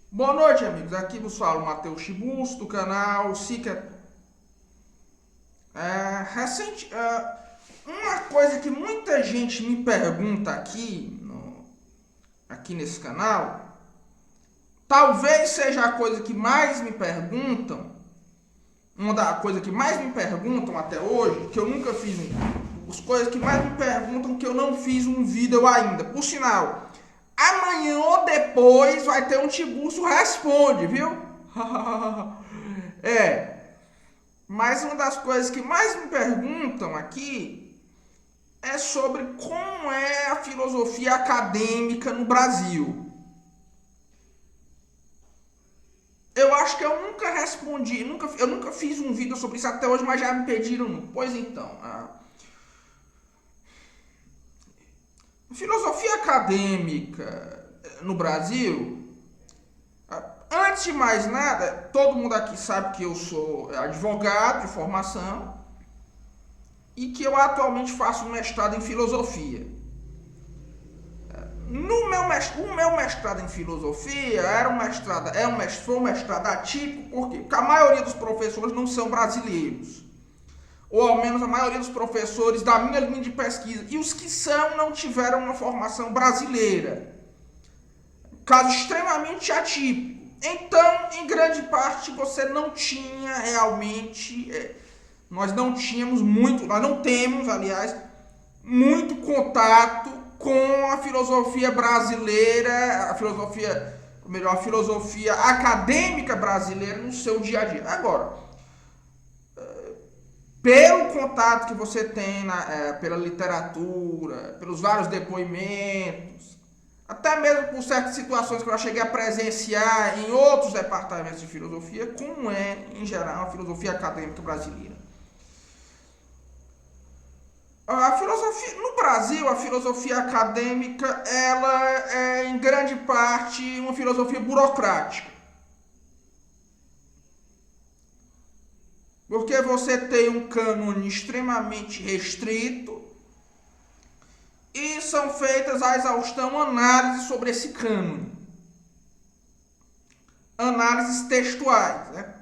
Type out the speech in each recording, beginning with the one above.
Boa noite, amigos. Aqui vos falo Matheus Chibus, do canal Sica. Uma coisa que muita gente me pergunta aqui nesse canal, talvez seja a coisa que mais me perguntam, uma da coisa que mais me perguntam até hoje, que eu nunca fiz as coisas que mais me perguntam que eu não fiz um vídeo ainda. Por sinal, amanhã ou depois vai ter um Tiburcio Responde, viu? É, mas uma das coisas que mais me perguntam aqui é sobre como é a filosofia acadêmica no Brasil. Eu acho que eu nunca respondi, eu nunca fiz um vídeo sobre isso até hoje, mas já me pediram. Pois então, a filosofia acadêmica no Brasil, antes de mais nada, todo mundo aqui sabe que eu sou advogado de formação e que eu atualmente faço um mestrado em filosofia. O meu mestrado em filosofia foi um mestrado atípico, por quê? Porque a maioria dos professores não são brasileiros. Ou ao menos a maioria dos professores da minha linha de pesquisa. E os que são não tiveram uma formação brasileira. Caso extremamente atípico. Então, em grande parte, você não tinha realmente... nós não temos, aliás, muito contato com a filosofia brasileira, a filosofia acadêmica brasileira no seu dia a dia. Agora, pelo contato que você tem pela literatura, pelos vários depoimentos, até mesmo por certas situações que eu cheguei a presenciar em outros departamentos de filosofia, como é, em geral, a filosofia acadêmica brasileira. No Brasil, a filosofia acadêmica, ela é, em grande parte, uma filosofia burocrática. Porque você tem um cânone extremamente restrito e são feitas a exaustão análises sobre esse cânone. Análises textuais, né?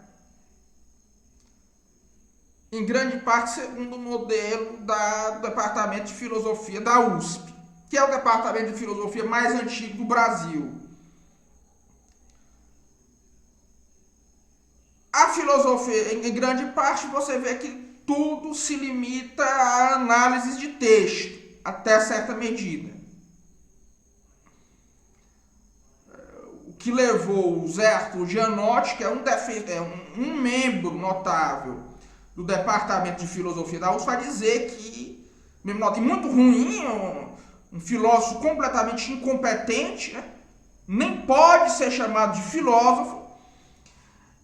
Em grande parte segundo o modelo do Departamento de Filosofia da USP, que é o departamento de filosofia mais antigo do Brasil. A filosofia, em grande parte, você vê que tudo se limita a análises de texto, até certa medida. O que levou o Zé Arthur Gianotti, que é um membro notável do Departamento de Filosofia da USP, a dizer que, mesmo nota muito ruim, um filósofo completamente incompetente, né? Nem pode ser chamado de filósofo.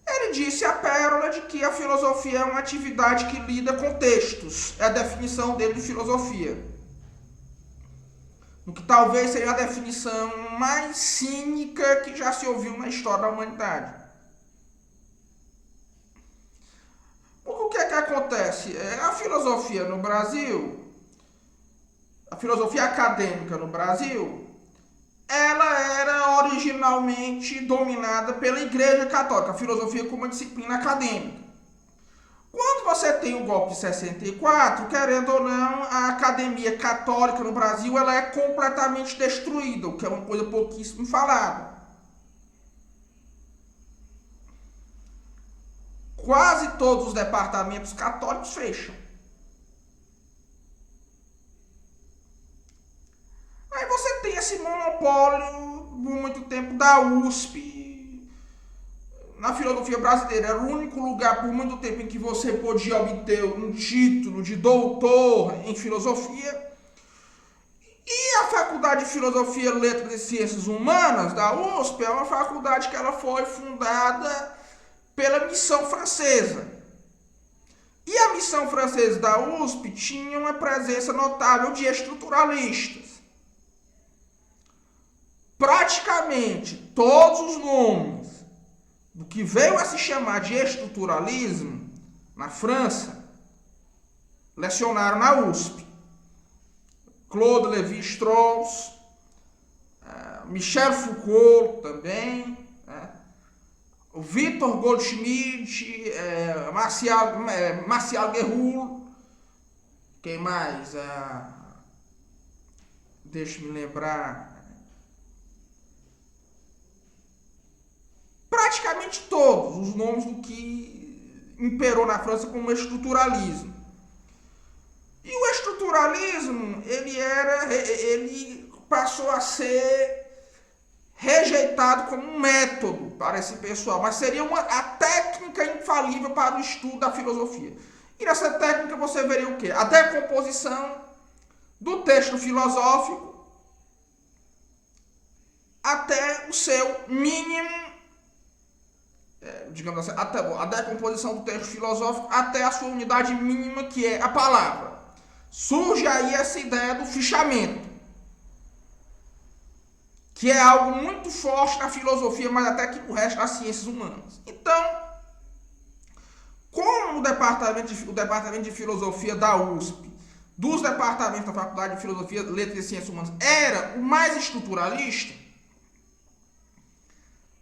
Ele disse a pérola de que a filosofia é uma atividade que lida com textos. É a definição dele de filosofia. O que talvez seja a definição mais cínica que já se ouviu na história da humanidade. Porque o que é que acontece? A filosofia no Brasil, a filosofia acadêmica no Brasil, ela era originalmente dominada pela Igreja Católica, a filosofia como uma disciplina acadêmica. Quando você tem o golpe de 64, querendo ou não, a academia católica no Brasil ela é completamente destruída, o que é uma coisa pouquíssimo falada. Quase todos os departamentos católicos fecham. Aí você tem esse monopólio por muito tempo da USP na filosofia brasileira. Era o único lugar por muito tempo em que você podia obter um título de doutor em filosofia. E a Faculdade de Filosofia, Letras e Ciências Humanas da USP é uma faculdade que ela foi fundada pela missão francesa. E a missão francesa da USP tinha uma presença notável de estruturalistas. Praticamente todos os nomes do que veio a se chamar de estruturalismo na França lecionaram na USP. Claude Lévi-Strauss, Michel Foucault também, né? O Victor Goldschmidt, Marcial Guerrero, quem mais? Deixa eu me lembrar. Praticamente todos os nomes do que imperou na França como estruturalismo. E o estruturalismo, ele passou a ser rejeitado como um método para esse pessoal, mas seria a técnica infalível para o estudo da filosofia. E nessa técnica você veria o quê? A decomposição do texto filosófico até o seu mínimo, digamos assim, a decomposição do texto filosófico até a sua unidade mínima, que é a palavra. Surge aí essa ideia do fichamento, que é algo muito forte na filosofia, mas até que no resto das ciências humanas. Então, como o departamento de filosofia da USP, dos departamentos da Faculdade de Filosofia, Letras e Ciências Humanas, era o mais estruturalista,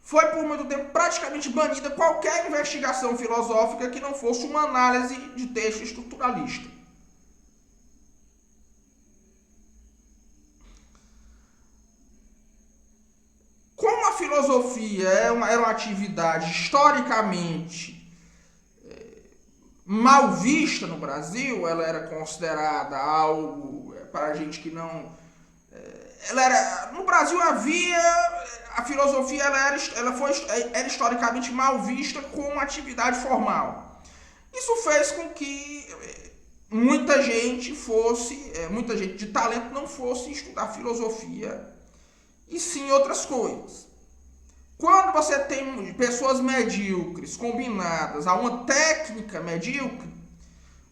foi por muito tempo praticamente banida qualquer investigação filosófica que não fosse uma análise de texto estruturalista. Como a filosofia era uma atividade historicamente mal vista no Brasil, ela era considerada algo para gente que não... no Brasil a filosofia era historicamente mal vista como uma atividade formal. Isso fez com que muita gente de talento não fosse estudar filosofia, e sim outras coisas. Quando você tem pessoas medíocres combinadas a uma técnica medíocre,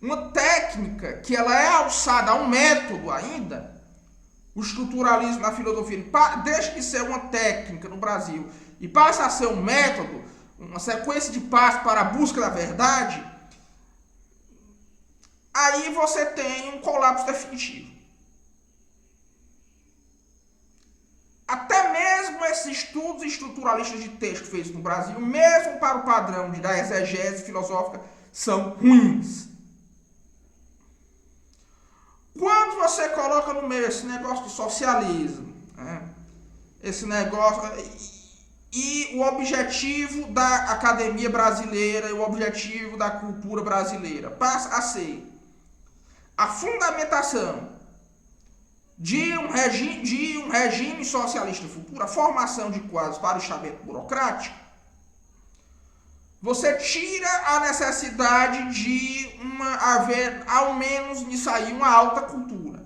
uma técnica que ela é alçada a um método ainda, o estruturalismo na filosofia deixa de ser uma técnica no Brasil e passa a ser um método, uma sequência de passos para a busca da verdade, aí você tem um colapso definitivo. Até mesmo esses estudos estruturalistas de texto feitos no Brasil, mesmo para o padrão da exegese filosófica, são ruins. Quando você coloca no meio esse negócio de socialismo, esse negócio, e o objetivo da academia brasileira e o objetivo da cultura brasileira passa a ser a fundamentação de um regime socialista futuro, a formação de quadros para o estamento burocrático, você tira a necessidade de haver, ao menos nisso aí, uma alta cultura.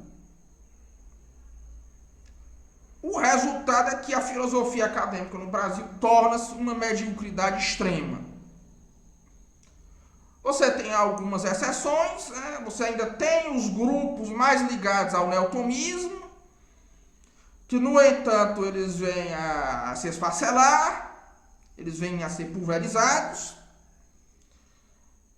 O resultado é que a filosofia acadêmica no Brasil torna-se uma mediocridade extrema. Você tem algumas exceções, você ainda tem os grupos mais ligados ao neotomismo, que, no entanto, eles vêm a se esfacelar, eles vêm a ser pulverizados.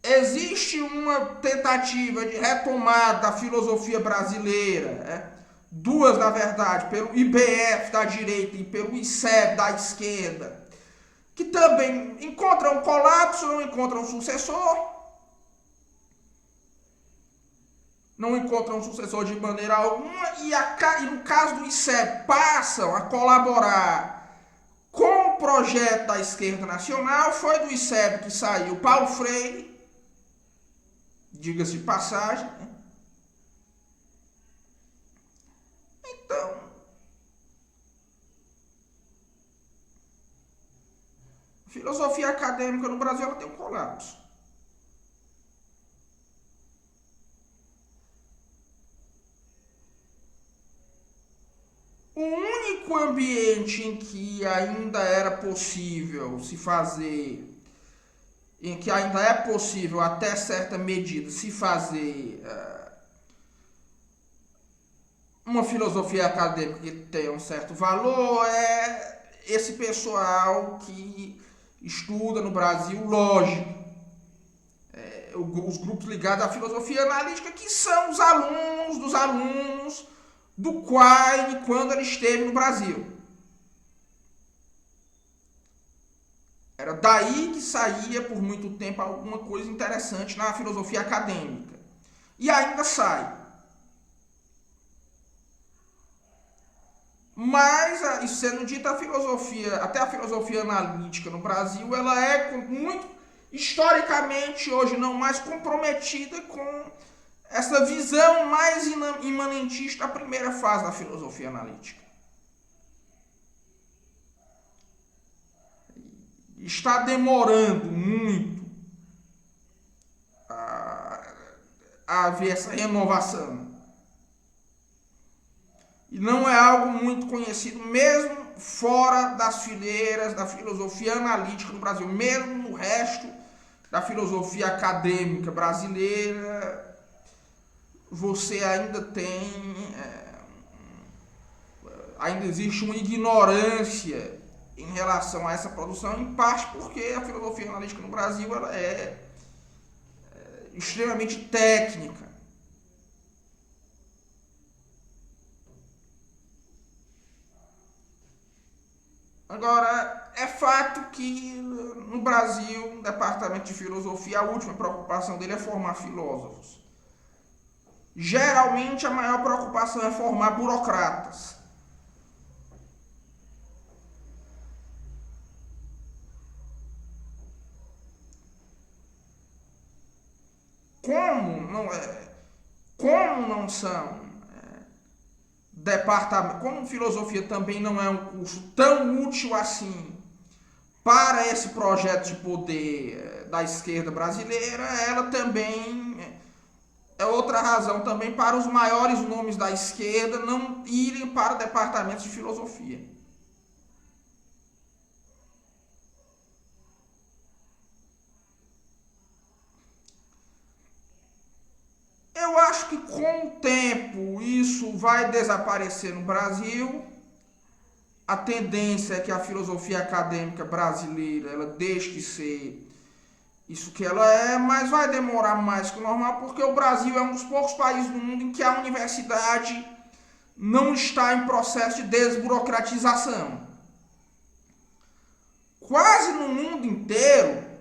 Existe uma tentativa de retomada da filosofia brasileira, duas, na verdade, pelo IBF da direita e pelo ICEB da esquerda, que também encontram colapso, não encontram sucessor. Não encontram sucessor de maneira alguma, e no caso do ICEB passam a colaborar com o projeto da esquerda nacional. Foi do ICEB que saiu Paulo Freire, diga-se de passagem. Então, a filosofia acadêmica no Brasil ela tem um colapso. O único ambiente em que ainda era possível se fazer, em que ainda é possível até certa medida se fazer uma filosofia acadêmica que tenha um certo valor, é esse pessoal que estuda no Brasil lógica, os grupos ligados à filosofia analítica, que são os alunos dos alunos do Quine quando ele esteve no Brasil. Era daí que saía por muito tempo alguma coisa interessante na filosofia acadêmica. E ainda sai. Mas, isso sendo dito, a filosofia, até a filosofia analítica no Brasil, ela é muito, historicamente, hoje não mais comprometida com essa visão mais imanentista da primeira fase da filosofia analítica. Está demorando muito a haver essa renovação. E não é algo muito conhecido, mesmo fora das fileiras da filosofia analítica no Brasil, mesmo no resto da filosofia acadêmica brasileira, você ainda tem, ainda existe uma ignorância em relação a essa produção, em parte porque a filosofia analítica no Brasil ela é extremamente técnica. Agora, é fato que no Brasil, o departamento de filosofia, a última preocupação dele é formar filósofos. Geralmente, a maior preocupação é formar burocratas. Como não são departamento, como filosofia também não é um curso tão útil assim para esse projeto de poder da esquerda brasileira, ela também é outra razão também para os maiores nomes da esquerda não irem para departamentos de filosofia. Eu acho que com o tempo isso vai desaparecer no Brasil. A tendência é que a filosofia acadêmica brasileira ela deixe de ser isso que ela é, mas vai demorar mais que o normal, porque o Brasil é um dos poucos países do mundo em que a universidade não está em processo de desburocratização. Quase no mundo inteiro,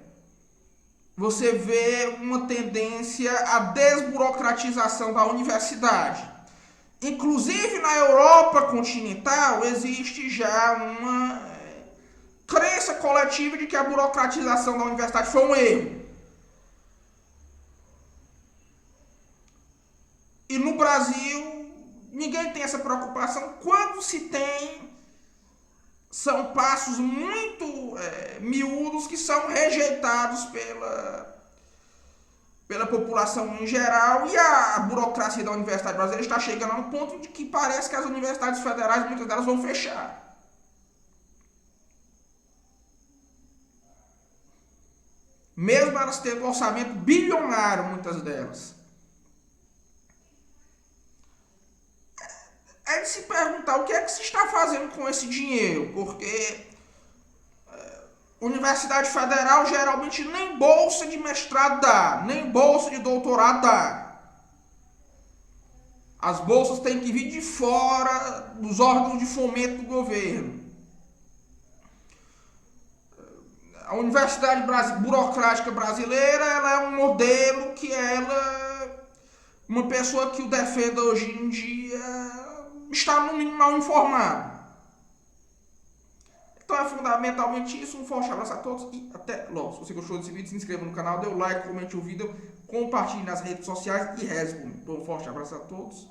você vê uma tendência à desburocratização da universidade. Inclusive na Europa continental existe já uma crença coletiva de que a burocratização da universidade foi um erro. E no Brasil ninguém tem essa preocupação. Quando se tem, são passos muito miúdos que são rejeitados pela população em geral, e a burocracia da universidade brasileira está chegando a um ponto de que parece que as universidades federais, muitas delas, vão fechar. Mesmo elas tendo um orçamento bilionário, muitas delas. É de se perguntar o que é que se está fazendo com esse dinheiro, porque Universidade Federal geralmente nem bolsa de mestrado dá, nem bolsa de doutorado dá. As bolsas têm que vir de fora dos órgãos de fomento do governo. A Universidade Burocrática Brasileira ela é um modelo que uma pessoa que o defenda hoje em dia está no mínimo mal informado. Então é fundamentalmente isso. Um forte abraço a todos e até logo. Se você gostou desse vídeo, se inscreva no canal, dê o like, comente o vídeo, compartilhe nas redes sociais e reze comigo. Um forte abraço a todos.